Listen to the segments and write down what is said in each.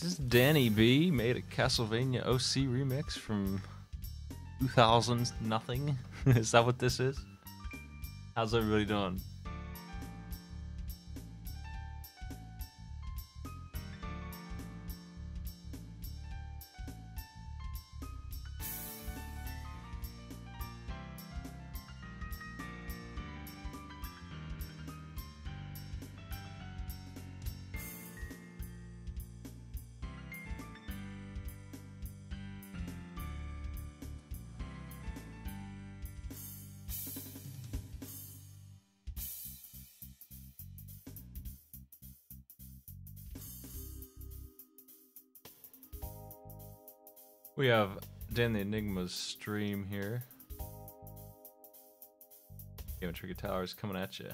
This is Danny B made a Castlevania OC remix from 2000 nothing. Is that what this is? How's everybody doing? We have Dan the Enigma's stream here. Game of Tricky Towers coming at you.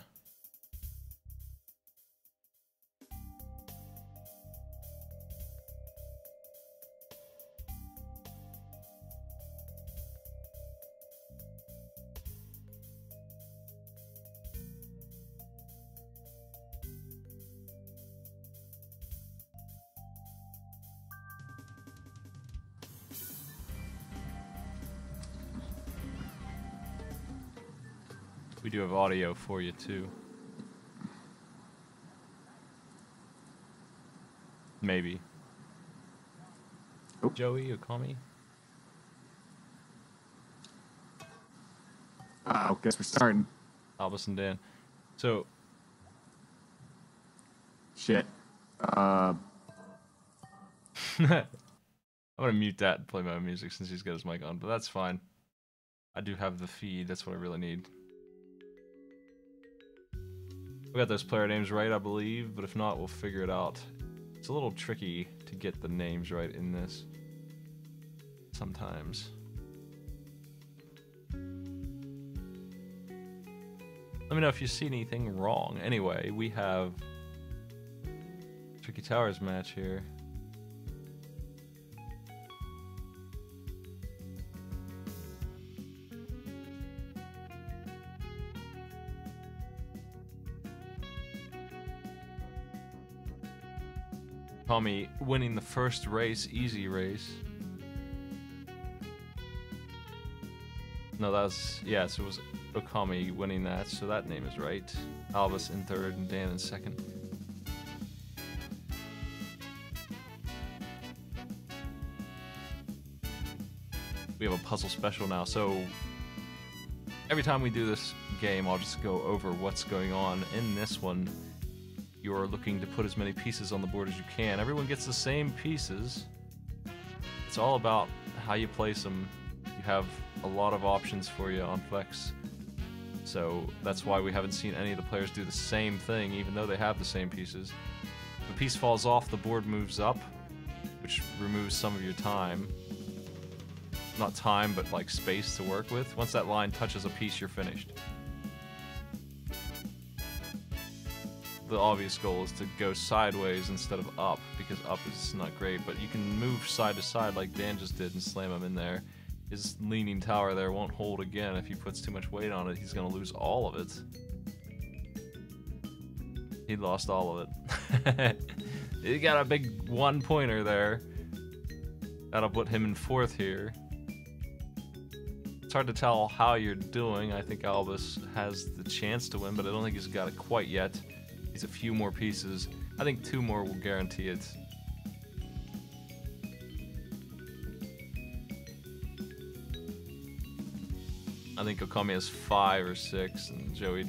We do have audio for you too. Maybe. Oh. Joey, you call me? Guess we're starting. Albus and Dan. So, Shit. I'm gonna mute that and play my music since he's got his mic on, but that's fine. I do have the feed, that's what I really need. We got those player names right, I believe, but if not, we'll figure it out. It's a little tricky to get the names right in this. Sometimes. Let me know if you see anything wrong. Anyway, we have Tricky Towers match here. Tommy winning the first race, easy race. No, that was, yeah, so it was Okami winning that, so that name is right. Albus in third and Dan in second. We have a puzzle special now, so every time we do this game, I'll just go over what's going on. In this one, you're looking to put as many pieces on the board as you can. Everyone gets the same pieces. It's all about how you place them. You have a lot of options for you on Flex. So that's why we haven't seen any of the players do the same thing, even though they have the same pieces. If a piece falls off, the board moves up, which removes some of your time. Not time, but like space to work with. Once that line touches a piece, you're finished. The obvious goal is to go sideways instead of up, because up is not great, but you can move side to side like Dan just did and slam him in there. His leaning tower there won't hold again. If he puts too much weight on it, he's going to lose all of it. He lost all of it. He got a big one-pointer there. That'll put him in fourth here. It's hard to tell how you're doing. I think Albus has the chance to win, but I don't think he's got it quite yet. He's a few more pieces. I think 2 more will guarantee it. I think Okami has 5 or 6, and Joey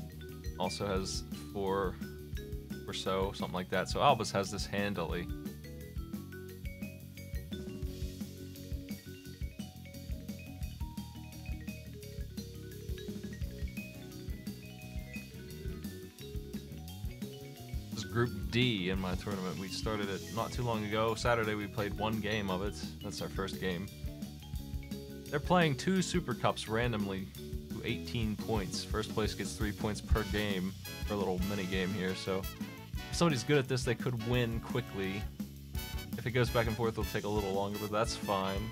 also has 4 or so, something like that. So Albus has this handily. Group D in my tournament. We started it not too long ago. Saturday we played 1 game of it. That's our first game. They're playing 2 Super Cups randomly to 18 points. First place gets 3 points per game for a little mini game here. So if somebody's good at this, they could win quickly. If it goes back and forth, it'll take a little longer, but that's fine.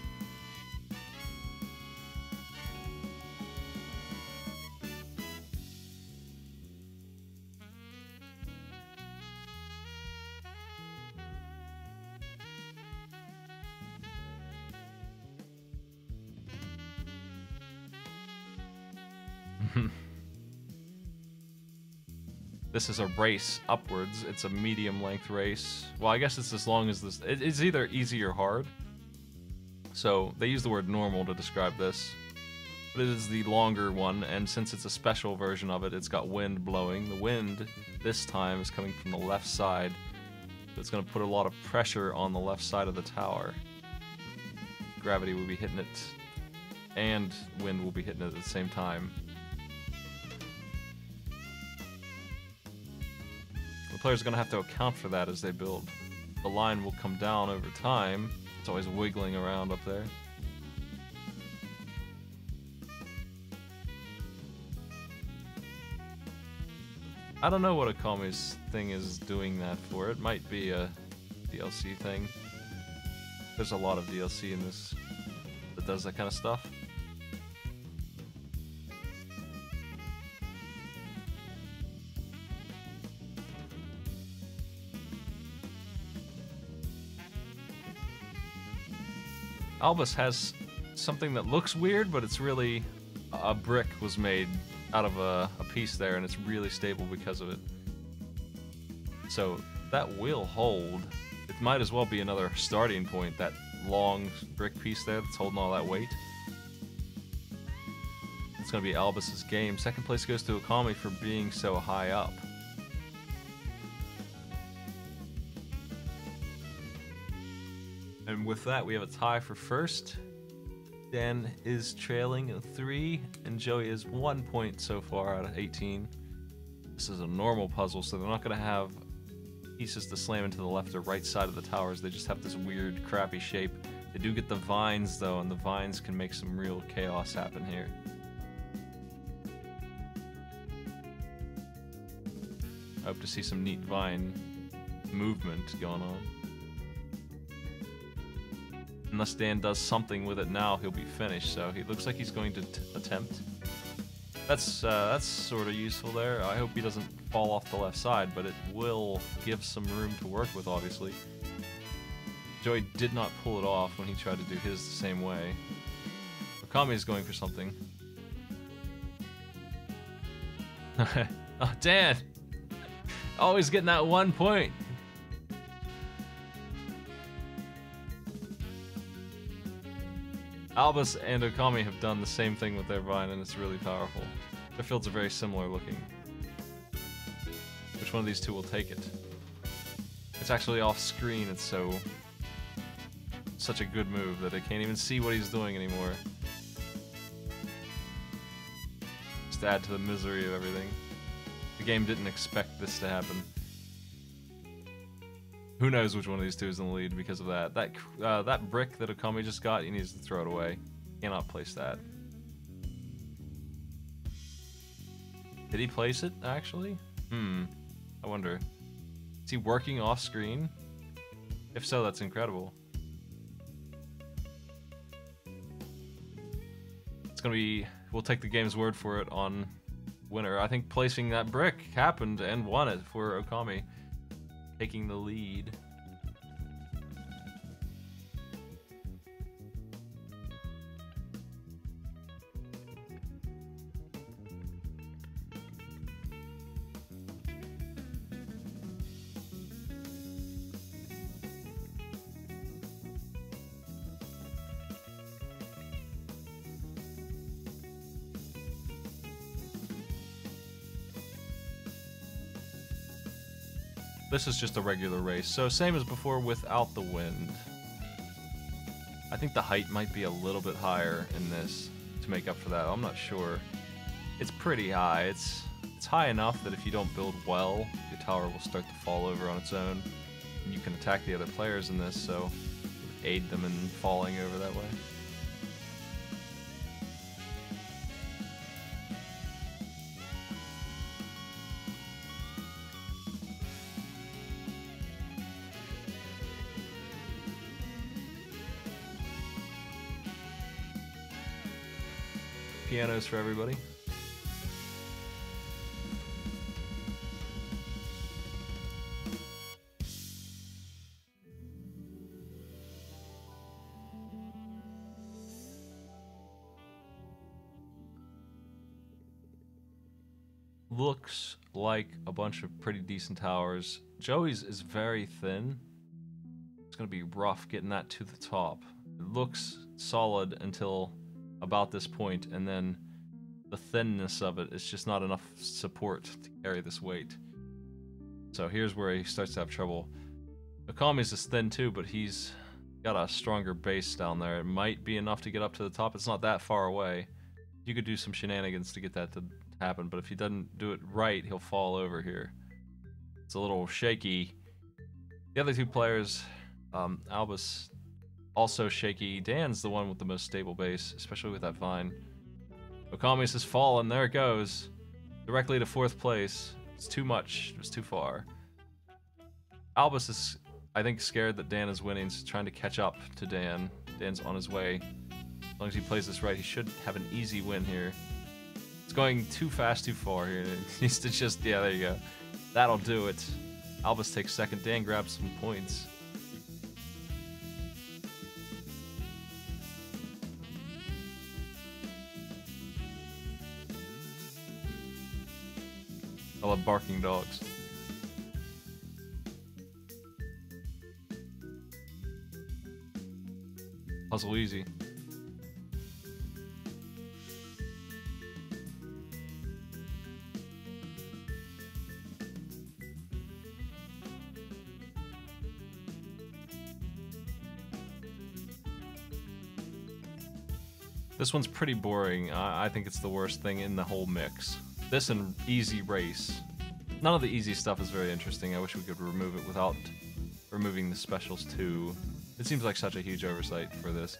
This is a race upwards. It's a medium length race. Well, I guess it's as long as this. It's either easy or hard. So they use the word normal to describe this. But it is the longer one, and since it's a special version of it, it's got wind blowing. The wind this time is coming from the left side. So it's going to put a lot of pressure on the left side of the tower. Gravity will be hitting it, and wind will be hitting it at the same time. The players are going to have to account for that as they build. The line will come down over time. It's always wiggling around up there. I don't know what Akami's thing is doing that for. It might be a DLC thing. There's a lot of DLC in this that does that kind of stuff. Albus has something that looks weird, but it's really a brick was made out of a piece there, and it's really stable because of it. So that will hold. It might as well be another starting point, that long brick piece there that's holding all that weight. It's going to be Albus's game. Second place goes to Akami for being so high up. And with that, we have a tie for first. Dan is trailing in 3, and Joey is 1 point so far out of 18. This is a normal puzzle, so they're not going to have pieces to slam into the left or right side of the towers. They just have this weird, crappy shape. They do get the vines, though, and the vines can make some real chaos happen here. I hope to see some neat vine movement going on. Unless Dan does something with it now, he'll be finished. So he looks like he's going to attempt. That's sort of useful there. I hope he doesn't fall off the left side, but it will give some room to work with, obviously. Joey did not pull it off when he tried to do his the same way. Akami is going for something. Oh, Dan! Always getting that 1 point. Albus and Akami have done the same thing with their vine, and it's really powerful. Their fields are very similar looking. Which one of these two will take it? It's actually off screen. It's such a good move that I can't even see what he's doing anymore. Just to add to the misery of everything. The game didn't expect this to happen. Who knows which one of these two is in the lead because of that. That brick that Akami just got, he needs to throw it away. Cannot place that. Did he place it, actually? I wonder. Is he working off screen? If so, that's incredible. It's gonna be... We'll take the game's word for it on winner. I think placing that brick happened and won it for Akami. Taking the lead. This is just a regular race, so same as before without the wind. I think the height might be a little bit higher in this to make up for that. I'm not sure. It's pretty high. It's high enough that if you don't build well, your tower will start to fall over on its own. And you can attack the other players in this, so aid them in falling over that way. Pianos for everybody. looks like a bunch of pretty decent towers. Joey's is very thin. It's going to be rough getting that to the top. It looks solid until about this point, and then the thinness of it is just not enough support to carry this weight. So here's where he starts to have trouble. Okami's is thin too, but he's got a stronger base down there. It might be enough to get up to the top. It's not that far away. You could do some shenanigans to get that to happen, but if he doesn't do it right, he'll fall over here. It's a little shaky. The other two players, Albus, also shaky. Dan's the one with the most stable base, especially with that vine. Okami's has fallen. There it goes. Directly to 4th place. It's too much. It was too far. Albus is, I think, scared that Dan is winning. He's trying to catch up to Dan. Dan's on his way. As long as he plays this right, he should have an easy win here. It's going too fast, too far here. It needs to just, yeah, there you go. That'll do it. Albus takes 2nd. Dan grabs some points. I love barking dogs. Puzzle easy. This one's pretty boring. I think it's the worst thing in the whole mix. This and Easy Race. None of the easy stuff is very interesting. I wish we could remove it without removing the specials too. It seems like such a huge oversight for this,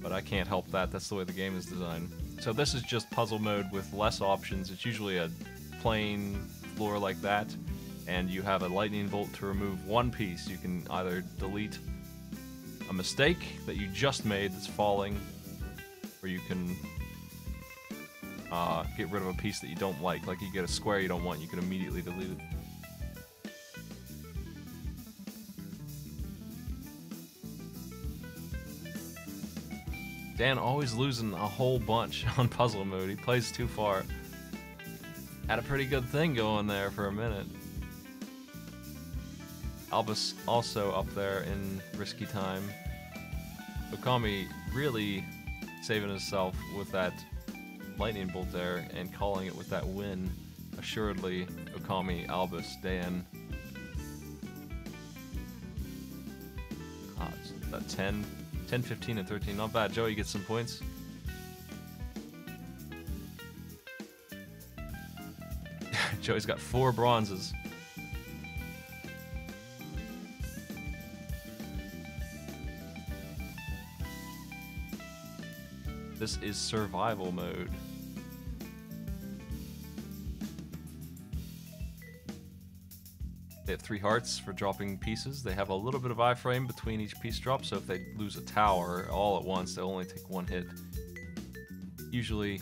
but I can't help that. That's the way the game is designed. So this is just puzzle mode with less options. It's usually a plain floor like that, and you have a lightning bolt to remove one piece. You can either delete a mistake that you just made that's falling, or you can get rid of a piece that you don't like you get a square you don't want, you can immediately delete it. Dan always losing a whole bunch on puzzle mode. He plays too far. Had a pretty good thing going there for a minute. Albus also up there in risky time. Okami really saving himself with that lightning bolt there and calling it with that win. Assuredly, Okami, Albus, Dan. It's that 10, 15, and 13. Not bad. Joey gets some points. Joey's got 4 bronzes. This is survival mode. They have 3 hearts for dropping pieces. They have a little bit of iframe between each piece drop, so if they lose a tower all at once, they'll only take 1 hit. Usually,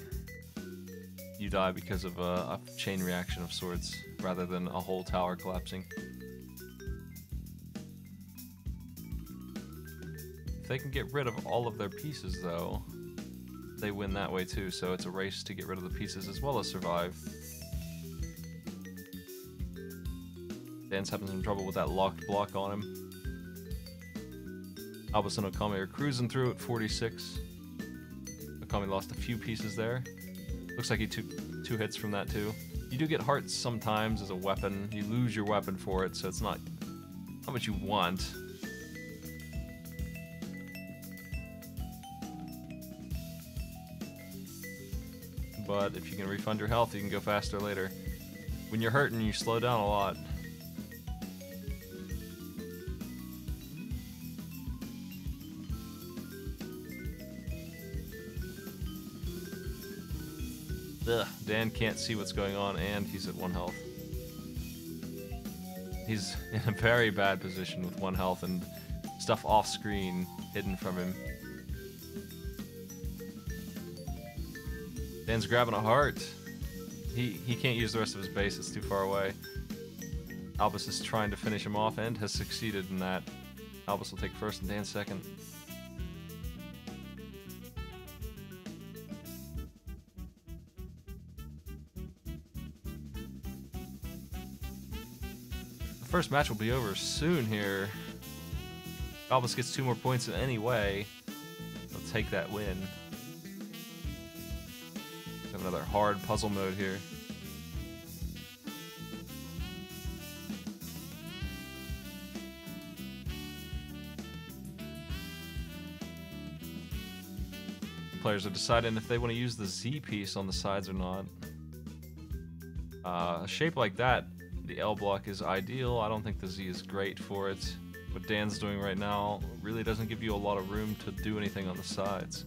you die because of a chain reaction of sorts, rather than a whole tower collapsing. If they can get rid of all of their pieces, though, they win that way too, so it's a race to get rid of the pieces as well as survive. Dan's having some trouble with that locked block on him. Albus and Okami are cruising through at 46. Okami lost a few pieces there. Looks like he took 2 hits from that too. You do get hearts sometimes as a weapon. You lose your weapon for it, so it's not what you want. But if you can refund your health, you can go faster later. When you're hurting, you slow down a lot. Ugh, Dan can't see what's going on, and he's at 1 health. He's in a very bad position with 1 health and stuff off screen hidden from him. Dan's grabbing a heart. He can't use the rest of his base, it's too far away. Albus is trying to finish him off and has succeeded in that. Albus will take 1st and Dan 2nd. first match will be over soon here. Albus gets 2 more points in any way. He'll take that win. Have another hard puzzle mode here. Players are deciding if they want to use the Z piece on the sides or not. A shape like that, the L block is ideal. I don't think the Z is great for it. What Dan's doing right now really doesn't give you a lot of room to do anything on the sides.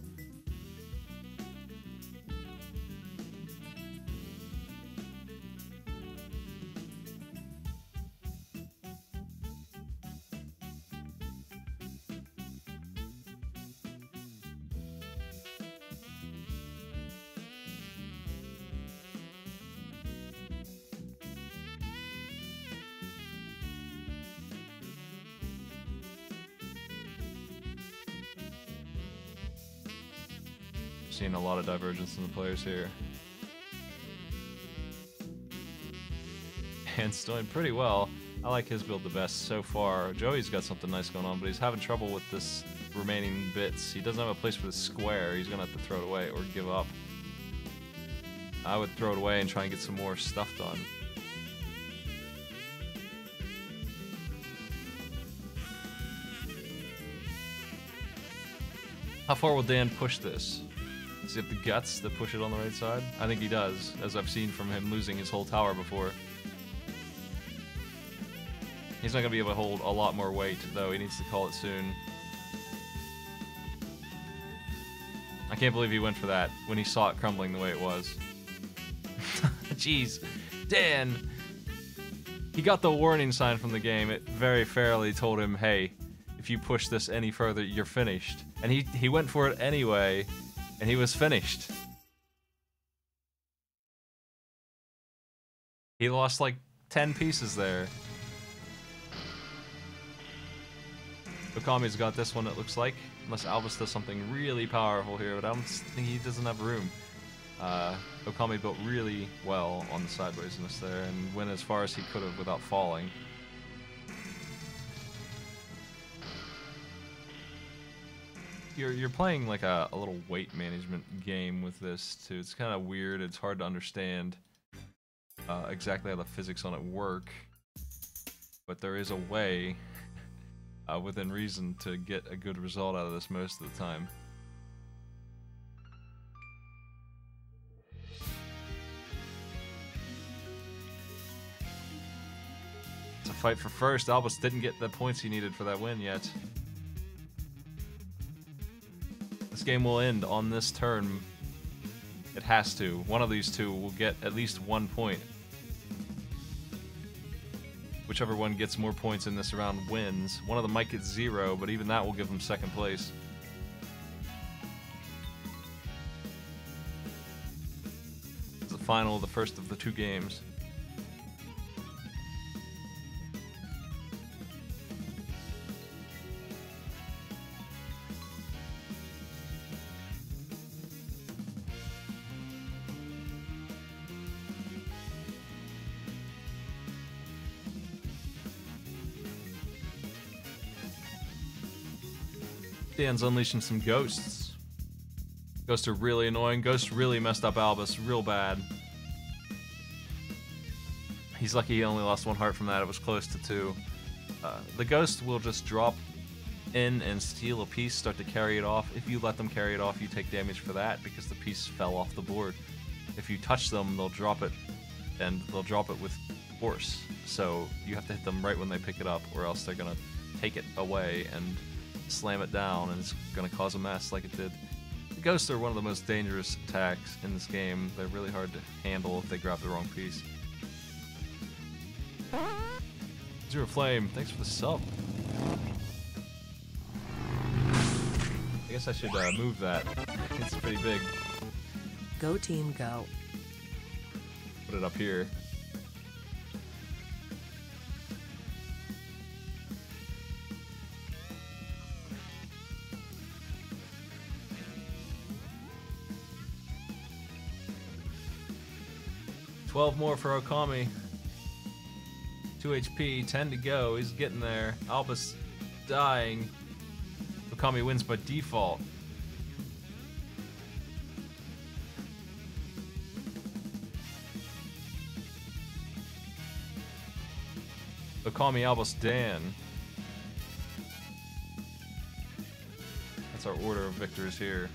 Seeing a lot of divergence in the players here. Dan's doing pretty well. I like his build the best so far. Joey's got something nice going on, but he's having trouble with this remaining bits. He doesn't have a place for the square. He's gonna have to throw it away or give up. I would throw it away and try and get some more stuff done. How far will Dan push this? Does he have the guts to push it on the right side? I think he does, as I've seen from him losing his whole tower before. He's not going to be able to hold a lot more weight, though. He needs to call it soon. I can't believe he went for that when he saw it crumbling the way it was. Jeez. Dan! He got the warning sign from the game. It very fairly told him, hey, if you push this any further, you're finished. And he went for it anyway, and he was finished. He lost like 10 pieces there. Okami's got this one, it looks like. Unless Albus does something really powerful here, but I don't think he doesn't have room. Okami built really well on the sidewaysness there and went as far as he could have without falling. You're playing like a little weight management game with this too. It's kind of weird. It's hard to understand exactly how the physics on it work, but there is a way within reason to get a good result out of this most of the time. It's a fight for first. Albus didn't get the points he needed for that win yet. This game will end on this turn. It has to. One of these two will get at least 1 point. Whichever one gets more points in this round wins. One of them might get 0, but even that will give them second place. It's the final, the first of the 2 games. Dan's unleashing some ghosts. Ghosts are really annoying. Ghosts really messed up Albus real bad. He's lucky he only lost 1 heart from that. It was close to 2. The ghost will just drop in and steal a piece, start to carry it off. If you let them carry it off, you take damage for that because the piece fell off the board. If you touch them, they'll drop it, and they'll drop it with force. So you have to hit them right when they pick it up, or else they're gonna take it away and slam it down, and it's going to cause a mess like it did. The ghosts are one of the most dangerous attacks in this game. They're really hard to handle if they grab the wrong piece. Zero Flame, thanks for the sub. I guess I should move that. It's pretty big. Go team, go. Put it up here. $12 more for Okami. 2 HP, 10 to go. He's getting there. Albus dying. Okami wins by default. Okami, Albus, Dan. That's our order of victors here.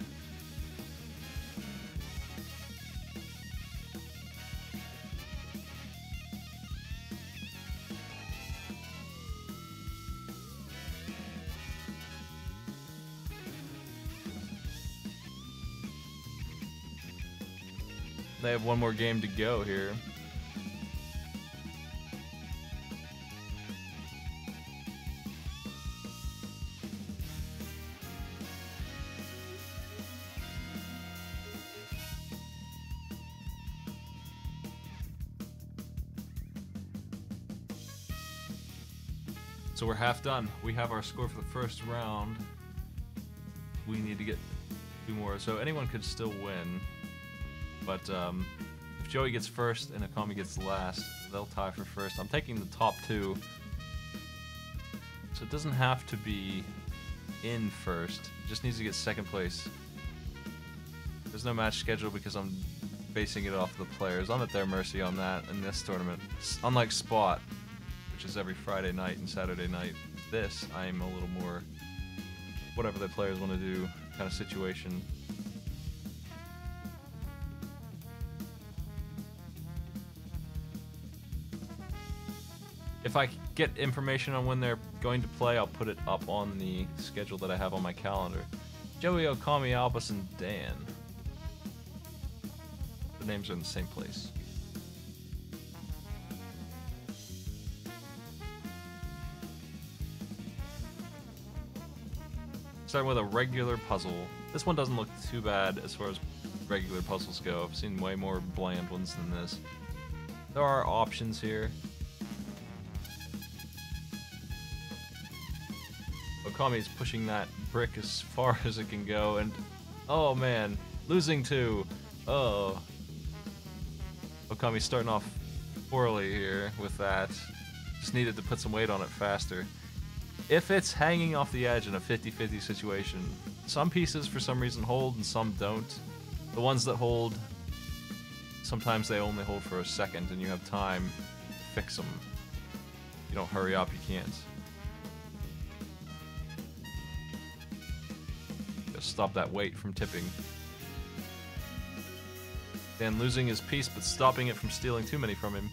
They have one more game to go here. So we're half done. We have our score for the first round. We need to get 2 more. So anyone could still win. But if Joey gets first and Okami gets last, they'll tie for first. I'm taking the top 2. So it doesn't have to be in first. It just needs to get second place. There's no match schedule because I'm basing it off the players. I'm at their mercy on that in this tournament. Unlike Spot, which is every Friday night and Saturday night, this, I'm a little more whatever the players want to do kind of situation. If I get information on when they're going to play, I'll put it up on the schedule that I have on my calendar. Joey, Okami, Albus, and Dan. The names are in the same place. Starting with a regular puzzle. This one doesn't look too bad as far as regular puzzles go. I've seen way more bland ones than this. There are options here. Okami is pushing that brick as far as it can go, and oh man, losing 2. Oh. Okami's starting off poorly here with that. Just needed to put some weight on it faster. If it's hanging off the edge in a 50-50 situation, some pieces for some reason hold and some don't. The ones that hold, sometimes they only hold for a second and you have time to fix them. If you don't hurry up, you can't. Stop that weight from tipping. Dan losing his piece, but stopping it from stealing too many from him.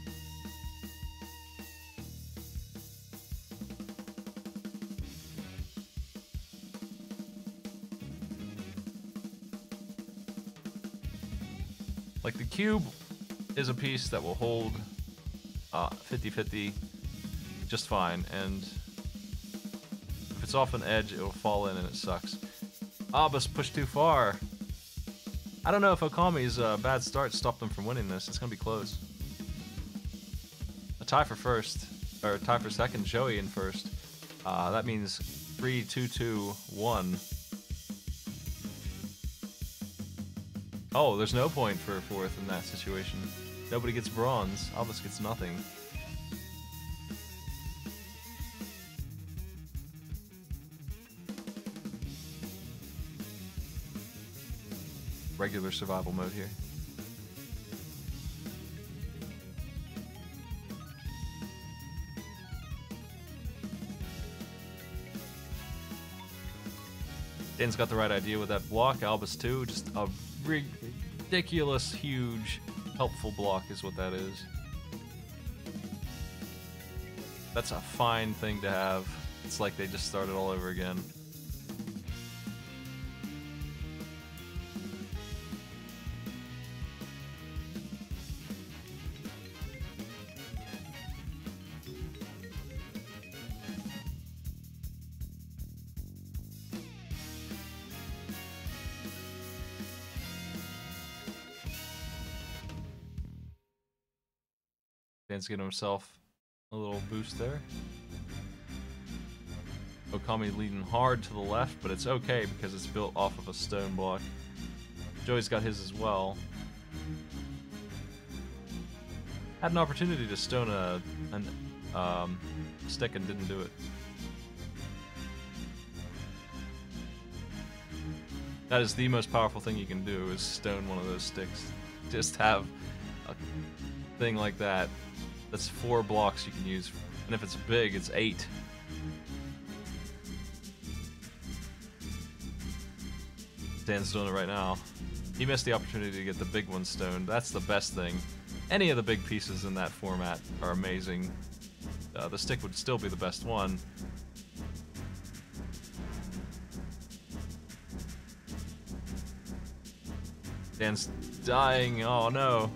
Like the cube is a piece that will hold 50-50 just fine, and if it's off an edge, it'll fall in and it sucks. Albus pushed too far. I don't know if Okami's bad start stopped them from winning this. It's gonna be close. A tie for first, or a tie for second. Joey in first. That means 3, 2, 2, 1. Oh, there's no point for fourth in that situation. Nobody gets bronze. Albus gets nothing. Regular survival mode here. Dan's got the right idea with that block. Albus too, just a ridiculous, huge, helpful block is what that is. That's a fine thing to have. It's like they just started all over again. Dan's getting himself a little boost there. Okami leading hard to the left, but it's okay because it's built off of a stone block. Joey's got his as well. Had an opportunity to stone an stick and didn't do it. That is the most powerful thing you can do, is stone one of those sticks. Just have a thing like that. That's 4 blocks you can use, and if it's big, it's 8. Dan's doing it right now. He missed the opportunity to get the big one stoned. That's the best thing. Any of the big pieces in that format are amazing. The stick would still be the best one. Dan's dying. Oh no.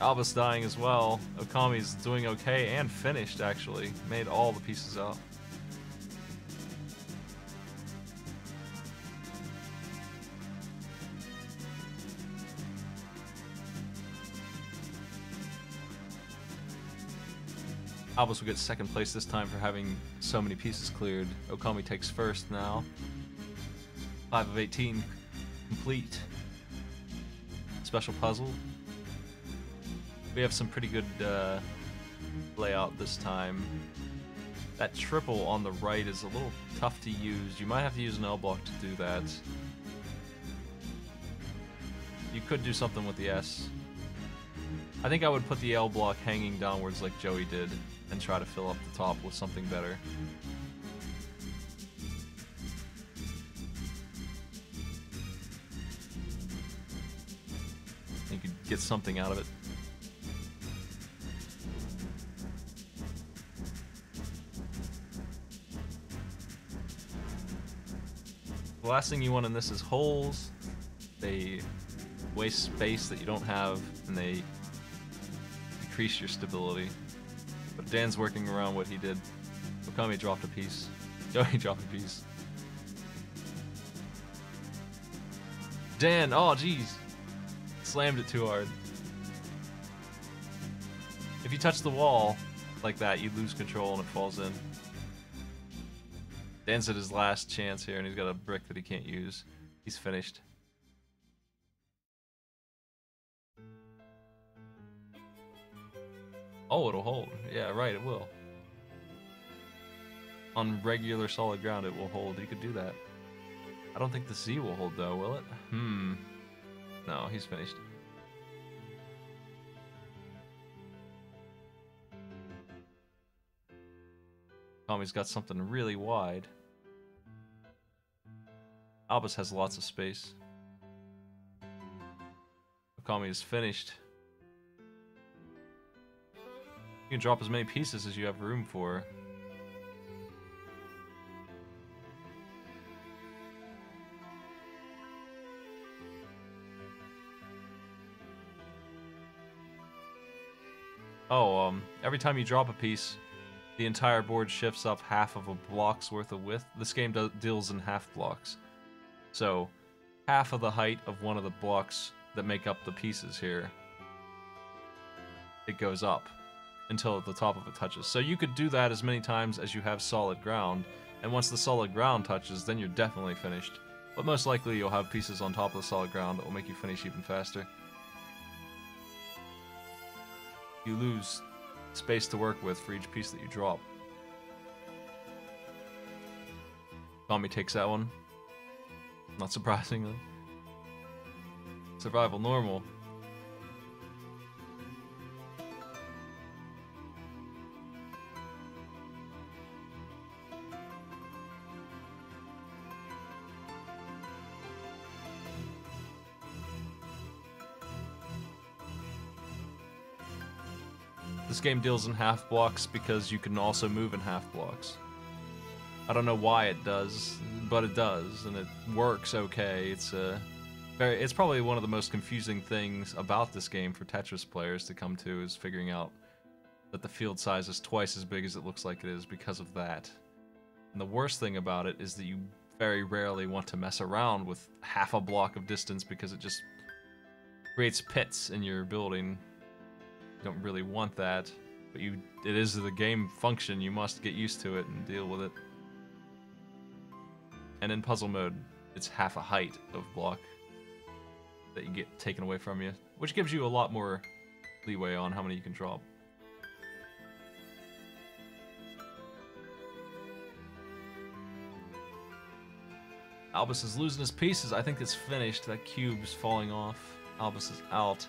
Alba's dying as well. Okami's doing okay and finished, actually. Made all the pieces out. Albus will get second place this time for having so many pieces cleared. Okami takes first now. 5 of 18 complete. Special puzzle. We have some pretty good layout this time. That triple on the right is a little tough to use. You might have to use an L block to do that. You could do something with the S. I think I would put the L block hanging downwards like Joey did and try to fill up the top with something better. You could get something out of it. The last thing you want in this is holes. They waste space that you don't have, and they decrease your stability. But Dan's working around what he did. Okami dropped a piece. Joey dropped a piece. Dan, oh jeez. Slammed it too hard. If you touch the wall like that, you lose control and it falls in. Dan's at his last chance here, and he's got a brick that he can't use. He's finished. Oh, it'll hold. Yeah, right, it will. On regular solid ground, it will hold. You could do that. I don't think the Z will hold, though, will it? No, he's finished. Tommy's got something really wide. Albus has lots of space. Okami is finished. You can drop as many pieces as you have room for. Oh, every time you drop a piece, the entire board shifts up half of a block's worth of width. This game deals in half blocks. So, half of the height of one of the blocks that make up the pieces here, it goes up until the top of it touches. So you could do that as many times as you have solid ground, and once the solid ground touches, then you're definitely finished. But most likely you'll have pieces on top of the solid ground that will make you finish even faster. You lose space to work with for each piece that you drop. Tommy takes that one. Not surprisingly. Survival normal. This game deals in half blocks because you can also move in half blocks. I don't know why it does, but it does, and it works okay. It's probably one of the most confusing things about this game for Tetris players to come to, is figuring out that the field size is twice as big as it looks like it is because of that. And the worst thing about it is that you very rarely want to mess around with half a block of distance because it just creates pits in your building. You don't really want that, but it is the game function. You must get used to it and deal with it. And in puzzle mode, it's half a height of block that you get taken away from you, which gives you a lot more leeway on how many you can drop. Albus is losing his pieces. I think it's finished. That cube's falling off. Albus is out.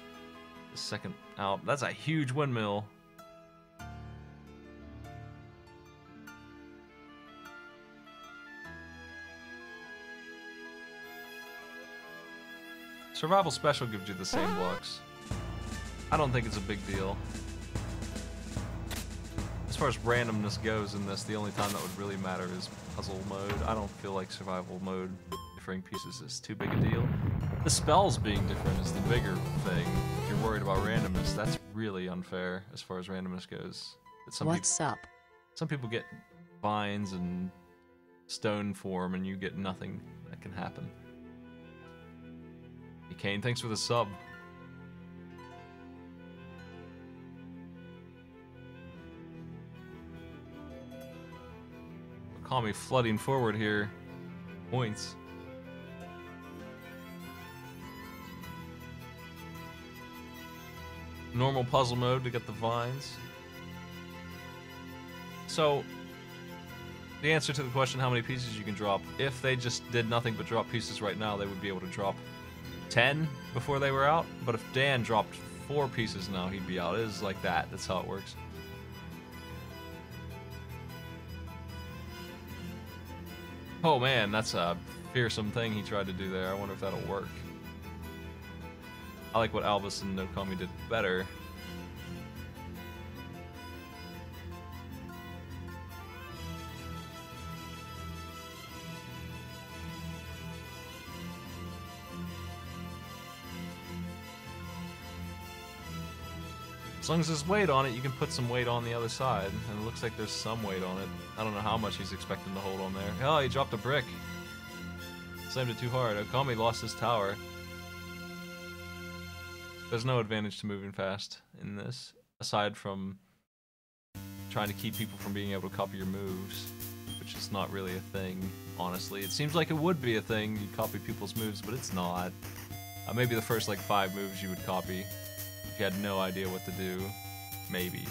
The second out. That's a huge windmill. Survival Special gives you the same blocks. I don't think it's a big deal. As far as randomness goes in this, the only time that would really matter is puzzle mode. I don't feel like survival mode differing pieces is too big a deal. The spells being different is the bigger thing. If you're worried about randomness, that's really unfair as far as randomness goes. What's up? Some people get vines and stone form and you get nothing that can happen. Hey Kane, thanks for the sub. Call me flooding forward here. Points. Normal puzzle mode to get the vines. So, the answer to the question how many pieces you can drop, if they just did nothing but drop pieces right now, they would be able to drop 10 before they were out. But if Dan dropped 4 pieces now, he'd be out. It is like that. That's how it works. Oh man, that's a fearsome thing he tried to do there. I wonder if that'll work. I like what Albus and Nokami did better. As long as there's weight on it, you can put some weight on the other side. And it looks like there's some weight on it. I don't know how much he's expecting to hold on there. Oh, he dropped a brick. Slammed it too hard. Okami lost his tower. There's no advantage to moving fast in this, aside from trying to keep people from being able to copy your moves, which is not really a thing, honestly. It seems like it would be a thing, you copy people's moves, but it's not. Maybe the first like 5 moves you would copy. If you had no idea what to do, maybe.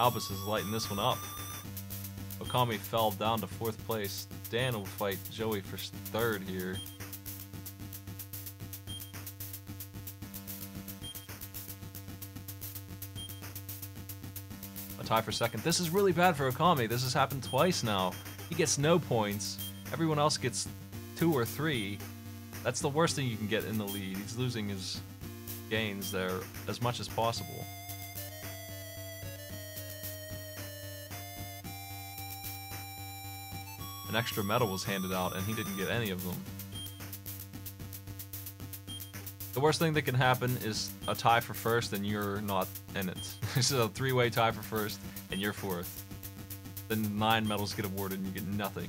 Albus is lighting this one up. Okami fell down to 4th place. Dan will fight Joey for 3rd here. A tie for 2nd. This is really bad for Okami. This has happened twice now. He gets no points. Everyone else gets 2 or 3. That's the worst thing you can get in the lead. He's losing his gains there as much as possible. An extra medal was handed out and he didn't get any of them. The worst thing that can happen is a tie for 1st and you're not in it. This is a 3-way tie for 1st and you're 4th. Then 9 medals get awarded and you get nothing.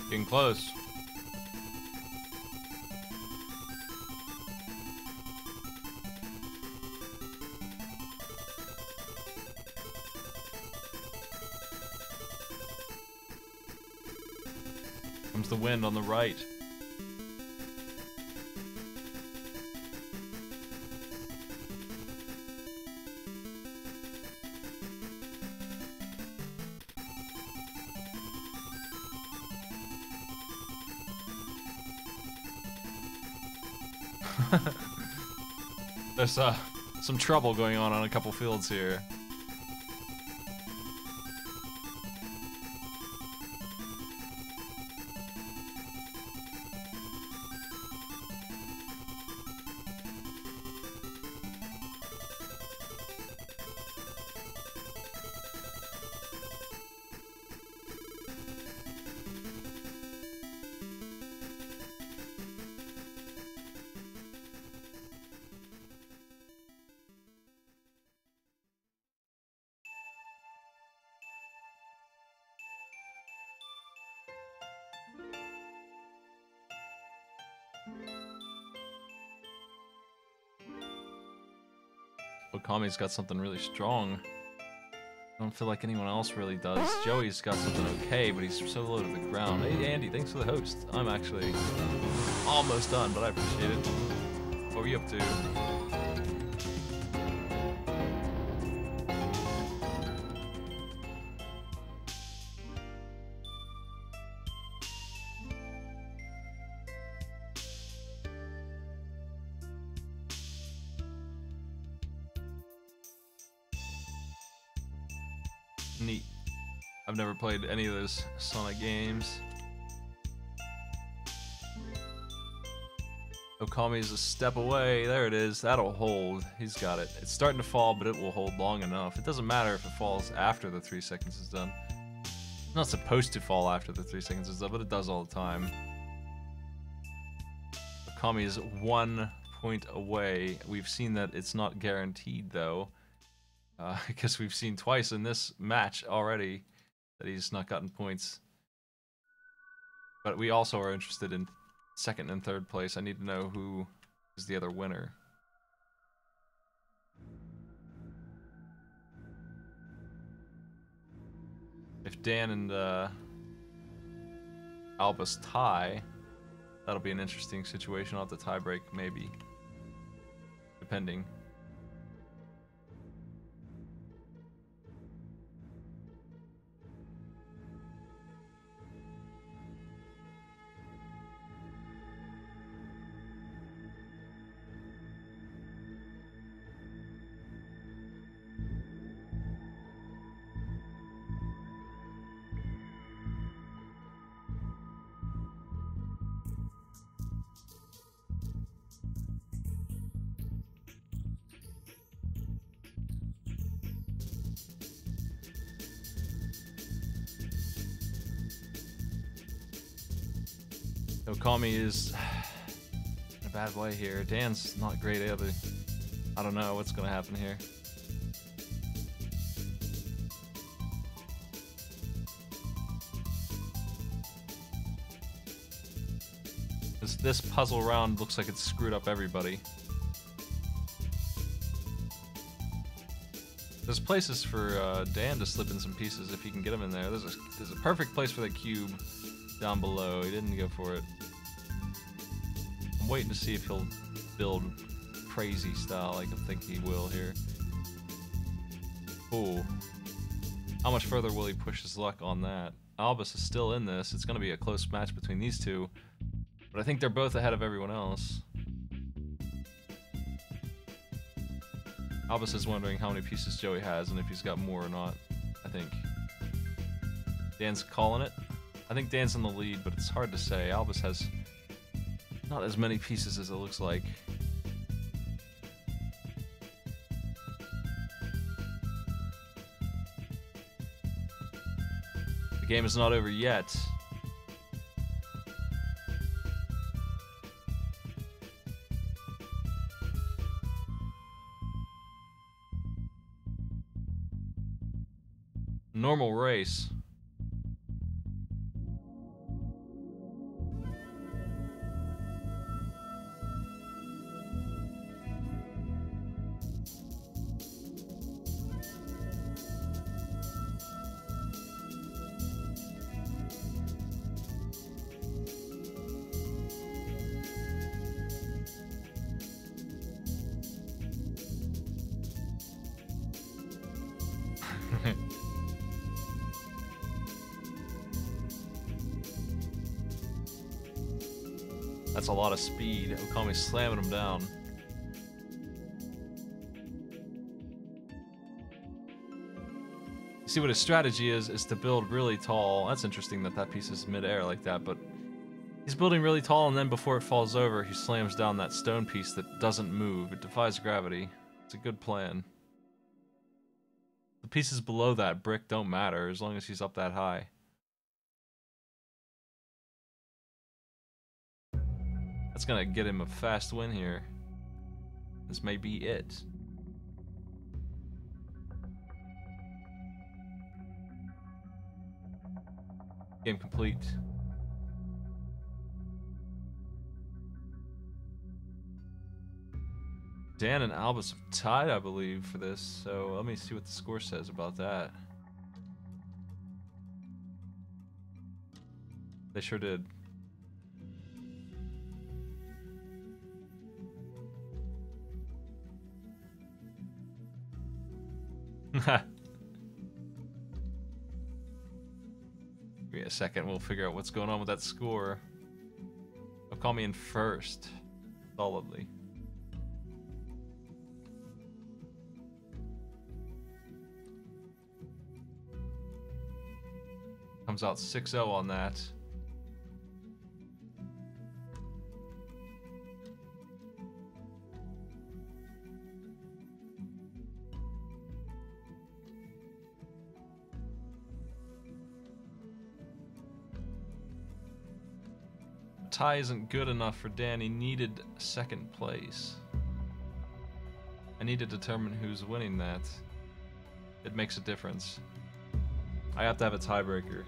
Getting close. Comes the wind on the right. There's some trouble going on a couple fields here. Okami's got something really strong. I don't feel like anyone else really does. Joey's got something okay, but he's so low to the ground. Hey, Andy, thanks for the host. I'm actually almost done, but I appreciate it. What were you up to? Neat. I've never played any of those Sonic games. Okami's a step away. There it is. That'll hold. He's got it. It's starting to fall, but it will hold long enough. It doesn't matter if it falls after the 3 seconds is done. It's not supposed to fall after the 3 seconds is done, but it does all the time. Okami is 1 point away. We've seen that it's not guaranteed, though. Because we've seen twice in this match already that he's not gotten points. But we also are interested in second and third place. I need to know who is the other winner. If Dan and Albus tie, that'll be an interesting situation. I'll have to tie break, maybe. Depending. Okami is in a bad way here. Dan's not great either. I don't know what's gonna happen here. This puzzle round looks like it's screwed up everybody. There's places for Dan to slip in some pieces if he can get them in there. There's a perfect place for the cube down below. He didn't go for it. I'm waiting to see if he'll build crazy style like I think he will here. Ooh. How much further will he push his luck on that? Albus is still in this. It's going to be a close match between these two. But I think they're both ahead of everyone else. Albus is wondering how many pieces Joey has and if he's got more or not, I think. Dan's calling it. I think Dan's in the lead, but it's hard to say. Albus has not as many pieces as it looks like. The game is not over yet. Normal race. That's a lot of speed. Okami's slamming him down. You see what his strategy is to build really tall. That's interesting that that piece is mid-air like that, but he's building really tall and then before it falls over, he slams down that stone piece that doesn't move. It defies gravity. It's a good plan. The pieces below that brick don't matter as long as he's up that high. That's gonna get him a fast win here. This may be it. Game complete. Dan and Albus have tied, I believe, for this, so let me see what the score says about that. They sure did. Give me a second, we'll figure out what's going on with that score. They'll call me in first, solidly. Comes out 6-0 on that. Tie isn't good enough for Dan. He needed second place. I need to determine who's winning that. It makes a difference. I have to have a tiebreaker.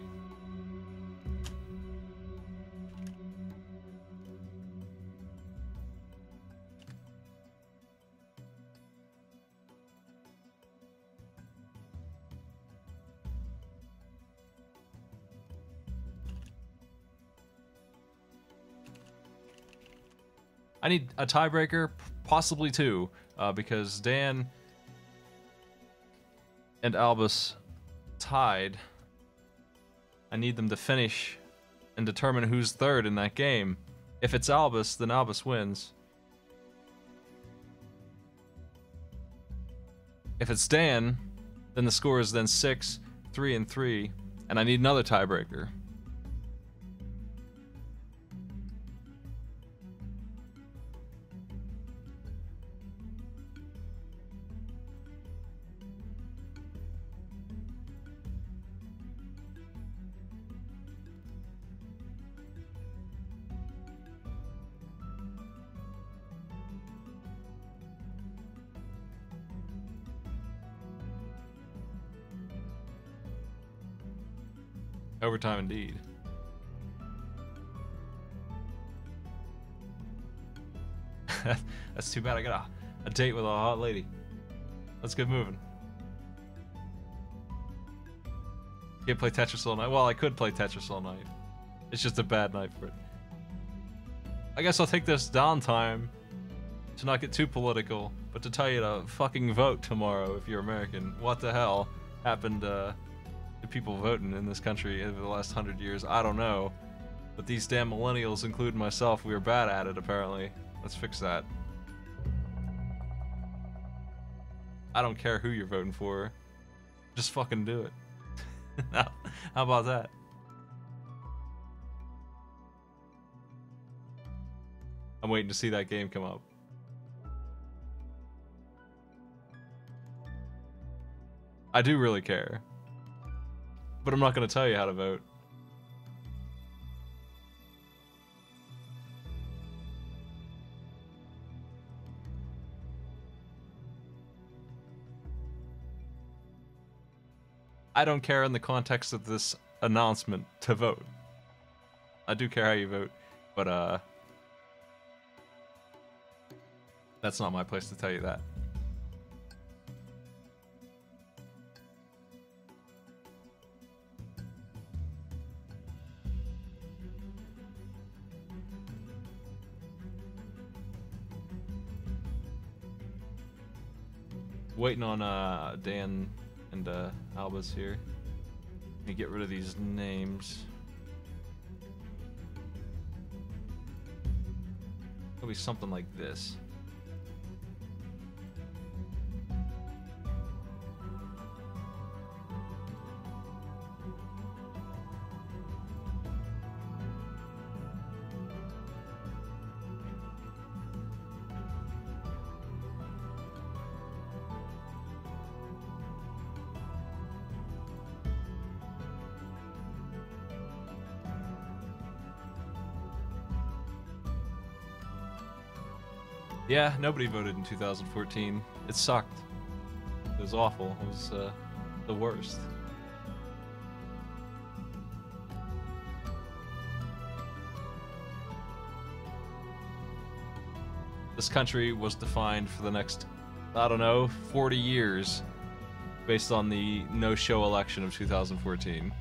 I need a tiebreaker, possibly two, because Dan and Albus tied. I need them to finish and determine who's third in that game. If it's Albus, then Albus wins. If it's Dan, then the score is then 6, 3, and 3, and I need another tiebreaker. Overtime indeed. That's too bad. I got a date with a hot lady. Let's get moving. Can't play Tetris all night. Well, I could play Tetris all night. It's just a bad night for it. I guess I'll take this downtime to not get too political, but to tell you to fucking vote tomorrow if you're American. What the hell happened to people voting in this country over the last 100 years? I don't know. But these damn millennials, including myself, we are bad at it, apparently. Let's fix that. I don't care who you're voting for. Just fucking do it. How about that? I'm waiting to see that game come up. I do really care. But I'm not going to tell you how to vote. I don't care in the context of this announcement to vote. I do care how you vote, but that's not my place to tell you that. Waiting on Dan and Albus here. Let me get rid of these names. It'll be something like this. Yeah, nobody voted in 2014. It sucked. It was awful. It was the worst. This country was defined for the next, I don't know, 40 years based on the no-show election of 2014.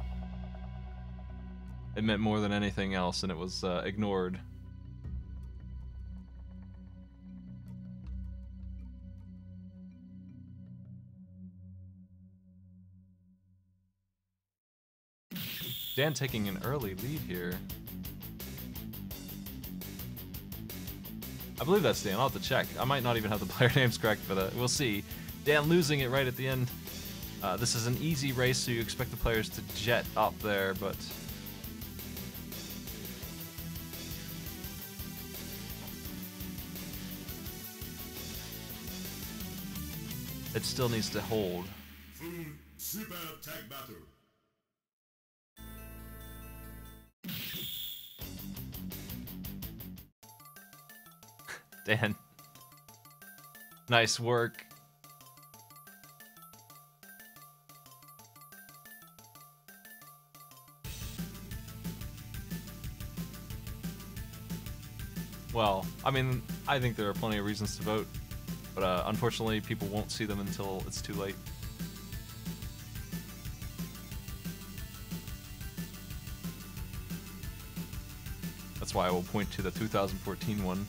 It meant more than anything else, and it was ignored. Dan taking an early lead here. I believe that's Dan. I'll have to check. I might not even have the player names correct, but we'll see. Dan losing it right at the end. This is an easy race, so you expect the players to jet up there, but... it still needs to hold. Super Tag Battle. Dan. Nice work. Well, I mean, I think there are plenty of reasons to vote, but unfortunately people won't see them until it's too late. That's why I will point to the 2014 one.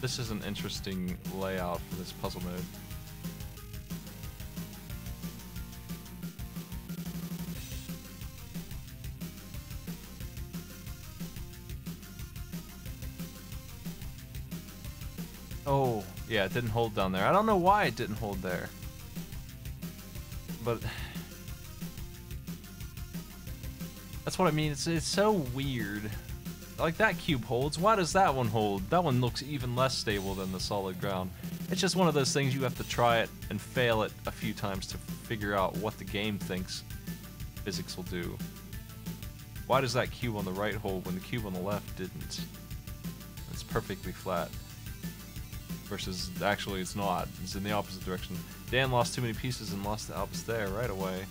This is an interesting layout for this puzzle mode. Oh, yeah, it didn't hold down there. I don't know why it didn't hold there. But that's what I mean. It's so weird. Like, that cube holds. Why does that one hold? That one looks even less stable than the solid ground. It's just one of those things you have to try it and fail it a few times to figure out what the game thinks physics will do. Why does that cube on the right hold when the cube on the left didn't? It's perfectly flat. Versus, actually, it's not. It's in the opposite direction. Dan lost too many pieces and lost the Albus there right away.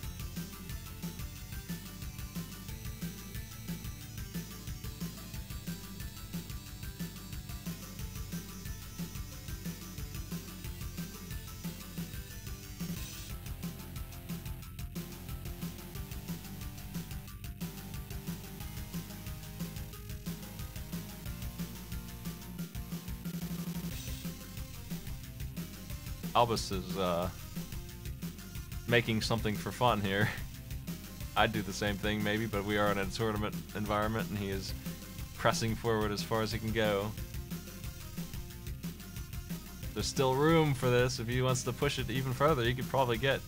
Albus is making something for fun here. I'd do the same thing maybe, but we are in a tournament environment and he is pressing forward as far as he can go. There's still room for this. If he wants to push it even further, he could probably get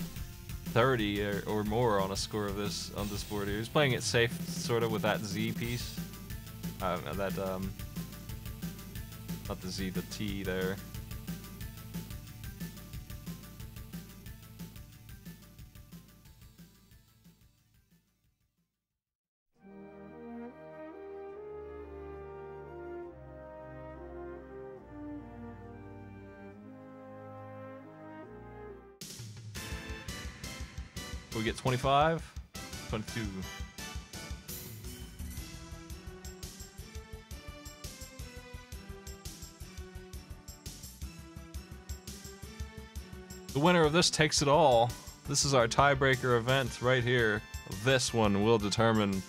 30 or more on a score of this on this board here. He's playing it safe, sort of, with that Z piece. Not the Z, the T there. We get 25, 22. The winner of this takes it all. This is our tiebreaker event right here. This one will determine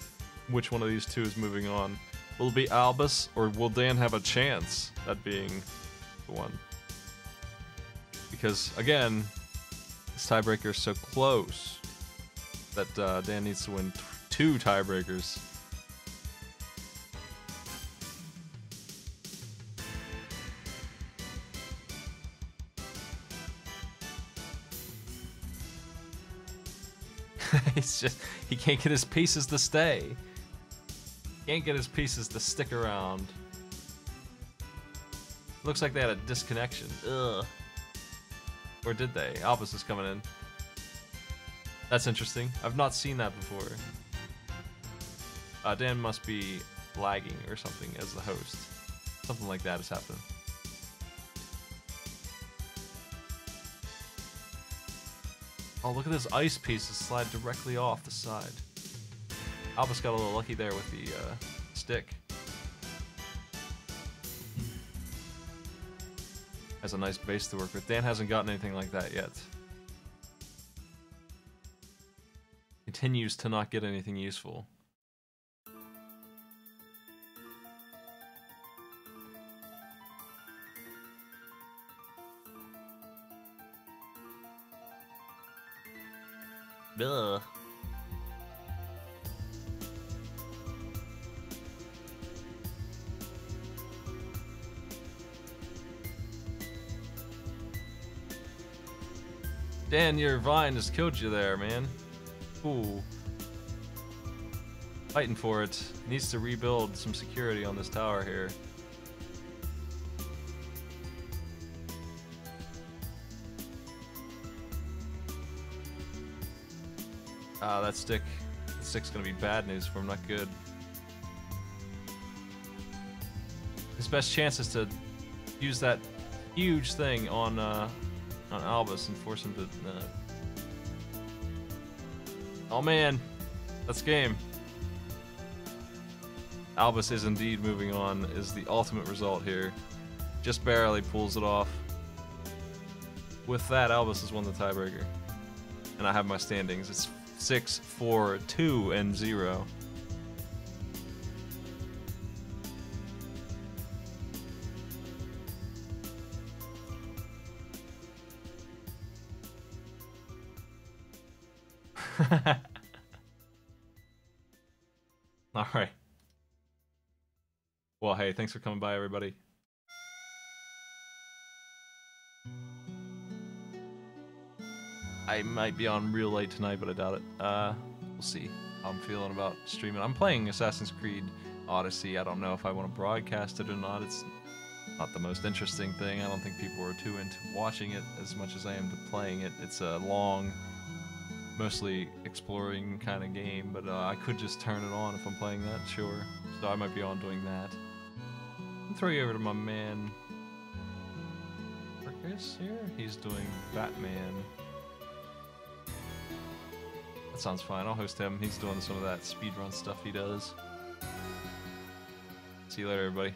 which one of these two is moving on. Will it be Albus, or will Dan have a chance at being the one? Because, again, this tiebreaker is so close that Dan needs to win 2 tiebreakers. He can't get his pieces to stay. Can't get his pieces to stick around. Looks like they had a disconnection. Ugh. Or did they? Albus is coming in. That's interesting. I've not seen that before. Dan must be lagging or something as the host. Something like that is happening. Oh, look at those ice pieces slide directly off the side. Albus got a little lucky there with the stick. Has a nice base to work with. Dan hasn't gotten anything like that yet. Continues to not get anything useful. Ugh. Dan, your vine just killed you there, man. Ooh. Fighting for it. Needs to rebuild some security on this tower here. Ah, that stick's gonna be bad news for him, not good. His best chance is to use that huge thing on Albus and force him to. Oh man, that's game. Albus is indeed moving on. Is the ultimate result here. Just barely pulls it off. With that, Albus has won the tiebreaker, and I have my standings. It's 6, 4, 2, and 0. All right. Well, hey, thanks for coming by, everybody. I might be on real late tonight, but I doubt it. We'll see how I'm feeling about streaming. I'm playing Assassin's Creed Odyssey. I don't know if I want to broadcast it or not. It's not the most interesting thing. I don't think people are too into watching it as much as I am to playing it. It's a long, mostly exploring kind of game, but I could just turn it on if I'm playing that, sure. So I might be on doing that. I'll throw you over to my man Marcus here. He's doing Batman. That sounds fine. I'll host him. He's doing some of that speedrun stuff he does. See you later, everybody.